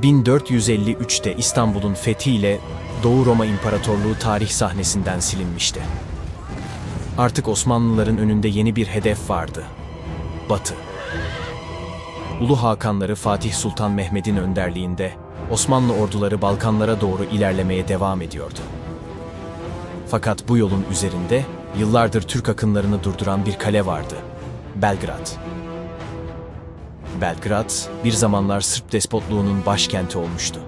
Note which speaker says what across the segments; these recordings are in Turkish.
Speaker 1: 1453'te İstanbul'un fethiyle Doğu Roma İmparatorluğu tarih sahnesinden silinmişti. Artık Osmanlıların önünde yeni bir hedef vardı: Batı. Ulu Hakanları Fatih Sultan Mehmet'in önderliğinde Osmanlı orduları Balkanlara doğru ilerlemeye devam ediyordu. Fakat bu yolun üzerinde yıllardır Türk akınlarını durduran bir kale vardı: Belgrad. Belgrad, bir zamanlar Sırp despotluğunun başkenti olmuştu.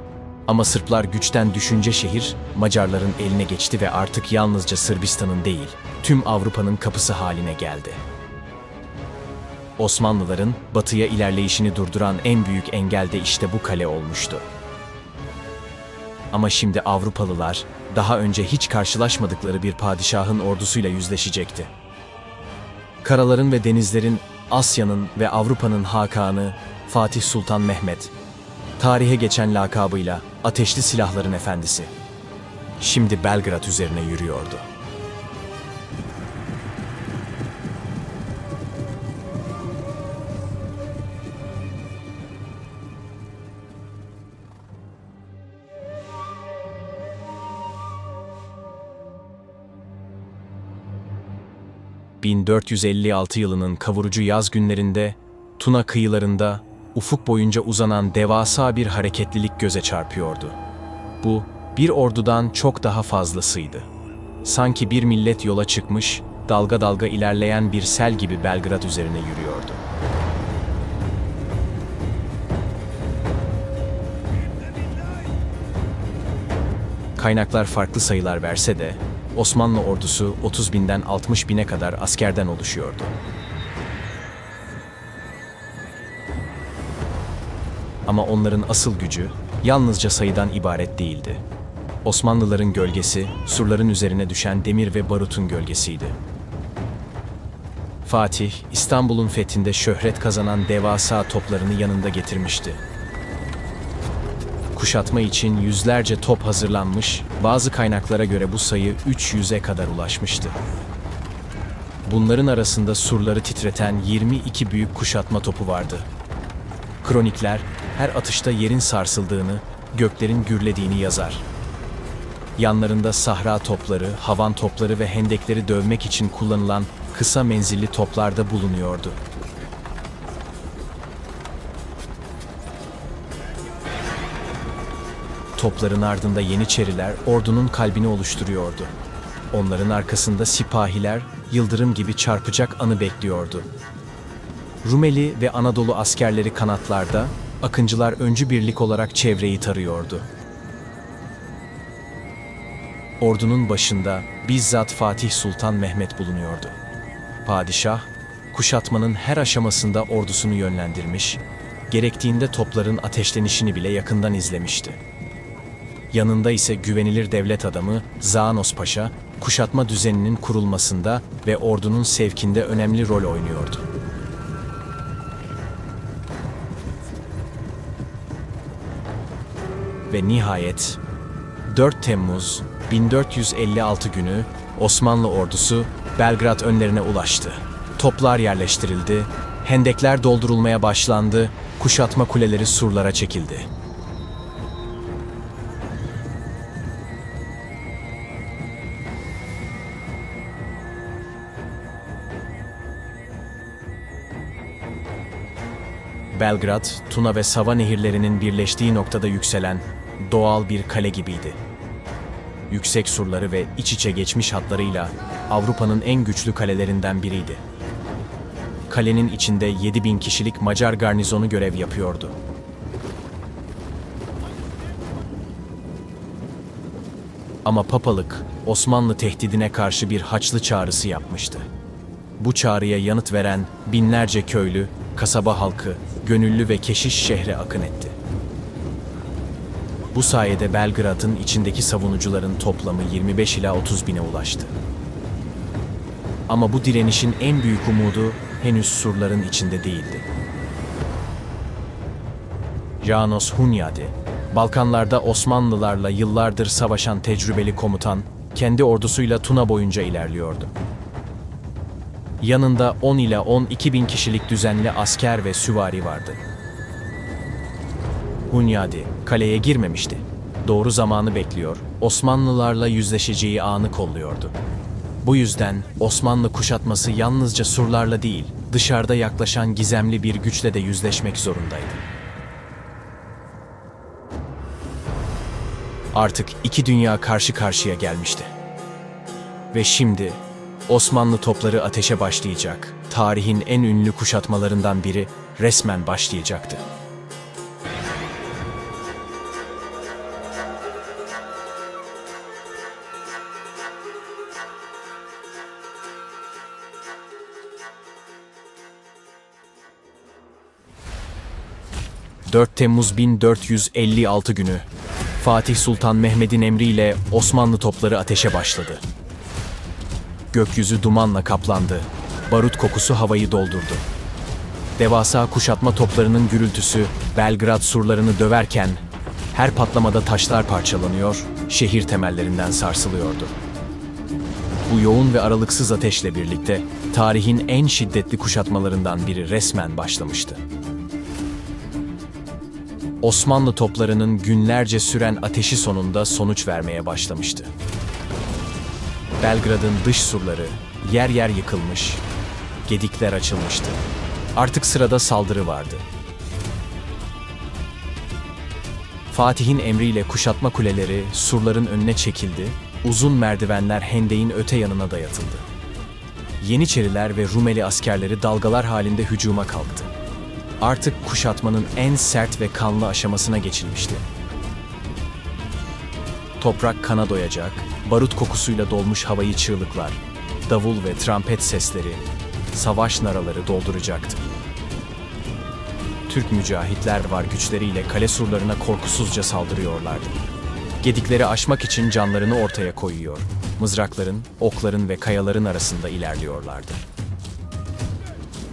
Speaker 1: Ama Sırplar güçten düşünce şehir, Macarların eline geçti ve artık yalnızca Sırbistan'ın değil, tüm Avrupa'nın kapısı haline geldi. Osmanlıların batıya ilerleyişini durduran en büyük engel de işte bu kale olmuştu. Ama şimdi Avrupalılar, daha önce hiç karşılaşmadıkları bir padişahın ordusuyla yüzleşecekti. Karaların ve denizlerin, Asya'nın ve Avrupa'nın Hakanı Fatih Sultan Mehmet, tarihe geçen lakabıyla ateşli silahların efendisi, şimdi Belgrad üzerine yürüyordu. ...1456 yılının kavurucu yaz günlerinde Tuna kıyılarında ufuk boyunca uzanan devasa bir hareketlilik göze çarpıyordu. Bu, bir ordudan çok daha fazlasıydı. Sanki bir millet yola çıkmış, dalga dalga ilerleyen bir sel gibi Belgrad üzerine yürüyordu. Kaynaklar farklı sayılar verse de, Osmanlı ordusu 30.000'den 60.000'e kadar askerden oluşuyordu. Ama onların asıl gücü yalnızca sayıdan ibaret değildi. Osmanlıların gölgesi, surların üzerine düşen demir ve barutun gölgesiydi. Fatih, İstanbul'un fethinde şöhret kazanan devasa toplarını yanında getirmişti. Kuşatma için yüzlerce top hazırlanmış, bazı kaynaklara göre bu sayı 300'e kadar ulaşmıştı. Bunların arasında surları titreten 22 büyük kuşatma topu vardı. Kronikler, her atışta yerin sarsıldığını, göklerin gürlediğini yazar. Yanlarında sahra topları, havan topları ve hendekleri dövmek için kullanılan kısa menzilli toplar da bulunuyordu. Topların ardında Yeniçeriler ordunun kalbini oluşturuyordu. Onların arkasında sipahiler yıldırım gibi çarpacak anı bekliyordu. Rumeli ve Anadolu askerleri kanatlarda, akıncılar öncü birlik olarak çevreyi tarıyordu. Ordunun başında bizzat Fatih Sultan Mehmet bulunuyordu. Padişah, kuşatmanın her aşamasında ordusunu yönlendirmiş, gerektiğinde topların ateşlenişini bile yakından izlemişti. Yanında ise güvenilir devlet adamı Zağnos Paşa, kuşatma düzeninin kurulmasında ve ordunun sevkinde önemli rol oynuyordu. Ve nihayet 4 Temmuz 1456 günü Osmanlı ordusu Belgrad önlerine ulaştı. Toplar yerleştirildi, hendekler doldurulmaya başlandı, kuşatma kuleleri surlara çekildi. Belgrad, Tuna ve Sava nehirlerinin birleştiği noktada yükselen doğal bir kale gibiydi. Yüksek surları ve iç içe geçmiş hatlarıyla Avrupa'nın en güçlü kalelerinden biriydi. Kalenin içinde 7.000 kişilik Macar garnizonu görev yapıyordu. Ama papalık, Osmanlı tehdidine karşı bir Haçlı çağrısı yapmıştı. Bu çağrıya yanıt veren binlerce köylü, kasaba halkı, gönüllü ve keşiş şehre akın etti. Bu sayede Belgrad'ın içindeki savunucuların toplamı 25 ila 30 bine ulaştı. Ama bu direnişin en büyük umudu henüz surların içinde değildi. János Hunyadi, Balkanlarda Osmanlılarla yıllardır savaşan tecrübeli komutan, kendi ordusuyla Tuna boyunca ilerliyordu. Yanında 10 ila 12 bin kişilik düzenli asker ve süvari vardı. Hunyadi kaleye girmemişti. Doğru zamanı bekliyor, Osmanlılarla yüzleşeceği anı kolluyordu. Bu yüzden Osmanlı kuşatması yalnızca surlarla değil, dışarıda yaklaşan gizemli bir güçle de yüzleşmek zorundaydı. Artık iki dünya karşı karşıya gelmişti. Ve şimdi Osmanlı topları ateşe başlayacak. Tarihin en ünlü kuşatmalarından biri resmen başlayacaktı. ...4 Temmuz 1456 günü... ...Fatih Sultan Mehmet'in emriyle Osmanlı topları ateşe başladı. Gökyüzü dumanla kaplandı. Barut kokusu havayı doldurdu. Devasa kuşatma toplarının gürültüsü Belgrad surlarını döverken... ...her patlamada taşlar parçalanıyor, şehir temellerinden sarsılıyordu. Bu yoğun ve aralıksız ateşle birlikte... ...tarihin en şiddetli kuşatmalarından biri resmen başlamıştı. Osmanlı toplarının günlerce süren ateşi sonunda sonuç vermeye başlamıştı. Belgrad'ın dış surları yer yer yıkılmış, gedikler açılmıştı. Artık sırada saldırı vardı. Fatih'in emriyle kuşatma kuleleri surların önüne çekildi, uzun merdivenler hendeğin öte yanına dayatıldı. Yeniçeriler ve Rumeli askerleri dalgalar halinde hücuma kalktı. Artık kuşatmanın en sert ve kanlı aşamasına geçilmişti. Toprak kana doyacak, barut kokusuyla dolmuş havayı çığlıklar, davul ve trompet sesleri, savaş naraları dolduracaktı. Türk mücahitler var güçleriyle kale surlarına korkusuzca saldırıyorlardı. Gedikleri aşmak için canlarını ortaya koyuyor, mızrakların, okların ve kayaların arasında ilerliyorlardı.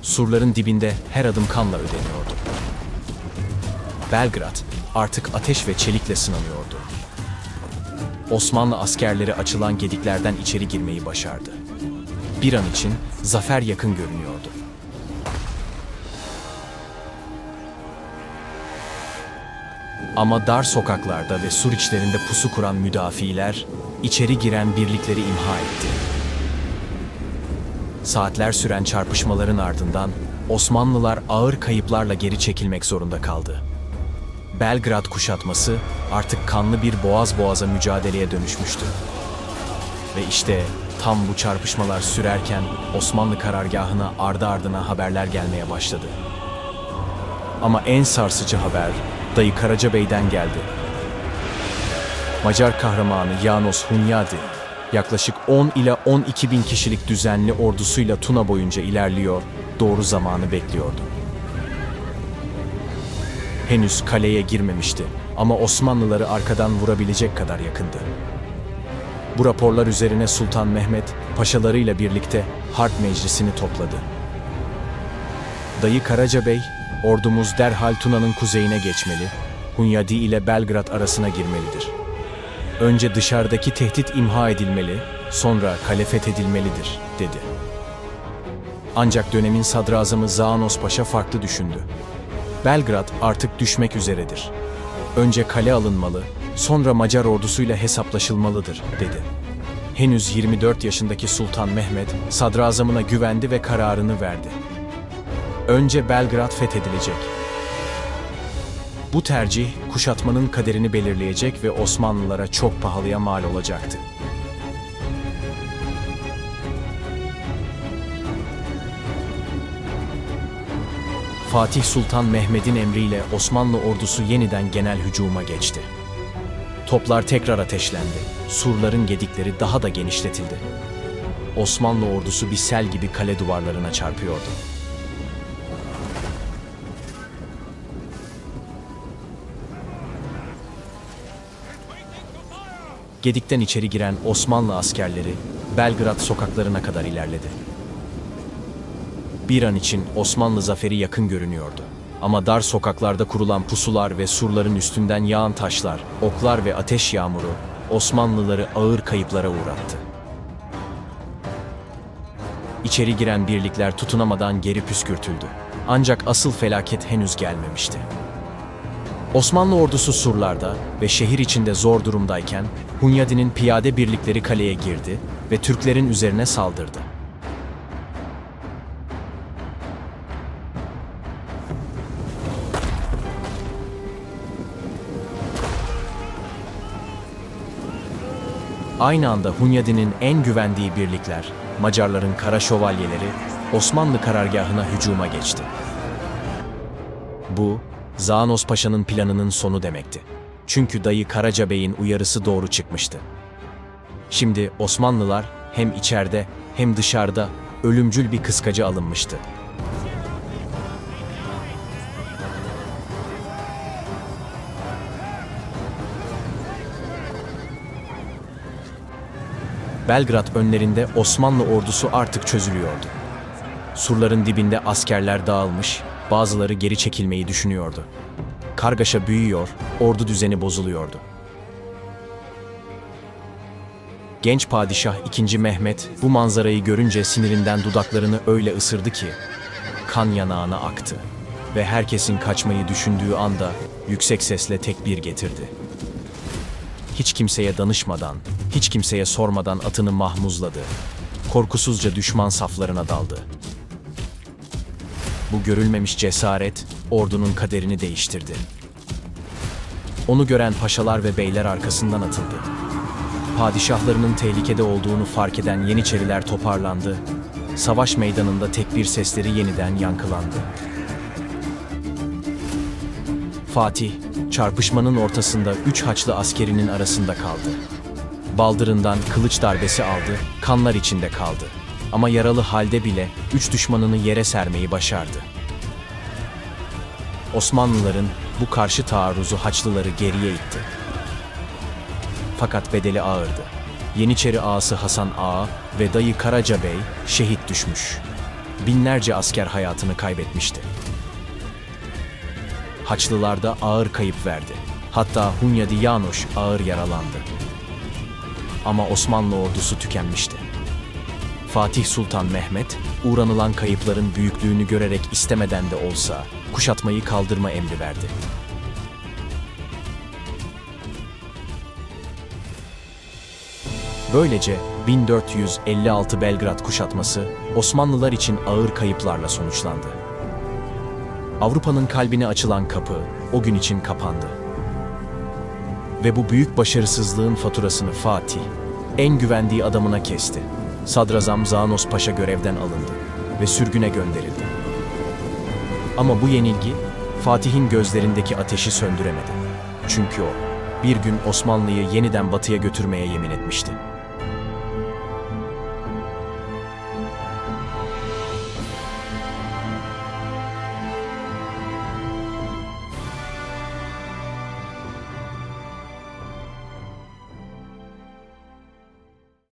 Speaker 1: Surların dibinde her adım kanla ödeniyordu. Belgrad artık ateş ve çelikle sınanıyordu. Osmanlı askerleri açılan gediklerden içeri girmeyi başardı. Bir an için zafer yakın görünüyordu. Ama dar sokaklarda ve sur içlerinde pusu kuran müdafiler, içeri giren birlikleri imha etti. Saatler süren çarpışmaların ardından Osmanlılar ağır kayıplarla geri çekilmek zorunda kaldı. Belgrad kuşatması artık kanlı bir boğaz boğaza mücadeleye dönüşmüştü. Ve işte tam bu çarpışmalar sürerken Osmanlı karargahına ardı ardına haberler gelmeye başladı. Ama en sarsıcı haber Dayı Karacabey'den geldi. Macar kahramanı János Hunyadi yaklaşık 10 ila 12 bin kişilik düzenli ordusuyla Tuna boyunca ilerliyor, doğru zamanı bekliyordu. Henüz kaleye girmemişti ama Osmanlıları arkadan vurabilecek kadar yakındı. Bu raporlar üzerine Sultan Mehmet, paşalarıyla birlikte Harp Meclisi'ni topladı. Dayı Karacabey, ordumuz derhal Tuna'nın kuzeyine geçmeli, Hunyadi ile Belgrad arasına girmelidir. Önce dışarıdaki tehdit imha edilmeli, sonra kale fethedilmelidir, dedi. Ancak dönemin sadrazamı Zános Paşa farklı düşündü. Belgrad artık düşmek üzeredir. Önce kale alınmalı, sonra Macar ordusuyla hesaplaşılmalıdır, dedi. Henüz 24 yaşındaki Sultan Mehmet, sadrazamına güvendi ve kararını verdi. Önce Belgrad fethedilecek. Bu tercih, kuşatmanın kaderini belirleyecek ve Osmanlılara çok pahalıya mal olacaktı. Fatih Sultan Mehmet'in emriyle Osmanlı ordusu yeniden genel hücuma geçti. Toplar tekrar ateşlendi, surların gedikleri daha da genişletildi. Osmanlı ordusu bir sel gibi kale duvarlarına çarpıyordu. Gedikten içeri giren Osmanlı askerleri Belgrad sokaklarına kadar ilerledi. Bir an için Osmanlı zaferi yakın görünüyordu. Ama dar sokaklarda kurulan pusular ve surların üstünden yağan taşlar, oklar ve ateş yağmuru Osmanlıları ağır kayıplara uğrattı. İçeri giren birlikler tutunamadan geri püskürtüldü. Ancak asıl felaket henüz gelmemişti. Osmanlı ordusu surlarda ve şehir içinde zor durumdayken Hunyadi'nin piyade birlikleri kaleye girdi ve Türklerin üzerine saldırdı. Aynı anda Hunyadi'nin en güvendiği birlikler, Macarların kara şövalyeleri, Osmanlı karargahına hücuma geçti. Bu, Zağnos Paşa'nın planının sonu demekti. Çünkü dayı Karaca Bey'in uyarısı doğru çıkmıştı. Şimdi Osmanlılar hem içeride hem dışarıda ölümcül bir kıskaca alınmıştı. Belgrad önlerinde Osmanlı ordusu artık çözülüyordu. Surların dibinde askerler dağılmış, bazıları geri çekilmeyi düşünüyordu. Kargaşa büyüyor, ordu düzeni bozuluyordu. Genç padişah II. Mehmet bu manzarayı görünce sinirinden dudaklarını öyle ısırdı ki kan yanağına aktı ve herkesin kaçmayı düşündüğü anda yüksek sesle tekbir getirdi. Hiç kimseye danışmadan, hiç kimseye sormadan atını mahmuzladı. Korkusuzca düşman saflarına daldı. Bu görülmemiş cesaret ordunun kaderini değiştirdi. Onu gören paşalar ve beyler arkasından atıldı. Padişahlarının tehlikede olduğunu fark eden Yeniçeriler toparlandı. Savaş meydanında tekbir sesleri yeniden yankılandı. Fatih, çarpışmanın ortasında 3 Haçlı askerinin arasında kaldı. Baldırından kılıç darbesi aldı, kanlar içinde kaldı. Ama yaralı halde bile 3 düşmanını yere sermeyi başardı. Osmanlıların bu karşı taarruzu Haçlıları geriye itti. Fakat bedeli ağırdı. Yeniçeri ağası Hasan Ağa ve dayı Karaca Bey şehit düşmüş. Binlerce asker hayatını kaybetmişti. Haçlılar da ağır kayıp verdi. Hatta Hunyadi János ağır yaralandı. Ama Osmanlı ordusu tükenmişti. Fatih Sultan Mehmet, uğranılan kayıpların büyüklüğünü görerek istemeden de olsa kuşatmayı kaldırma emri verdi. Böylece 1456 Belgrad kuşatması Osmanlılar için ağır kayıplarla sonuçlandı. Avrupa'nın kalbine açılan kapı o gün için kapandı. Ve bu büyük başarısızlığın faturasını Fatih, en güvendiği adamına kesti. Sadrazam Zağnos Paşa görevden alındı ve sürgüne gönderildi. Ama bu yenilgi Fatih'in gözlerindeki ateşi söndüremedi. Çünkü o bir gün Osmanlı'yı yeniden batıya götürmeye yemin etmişti.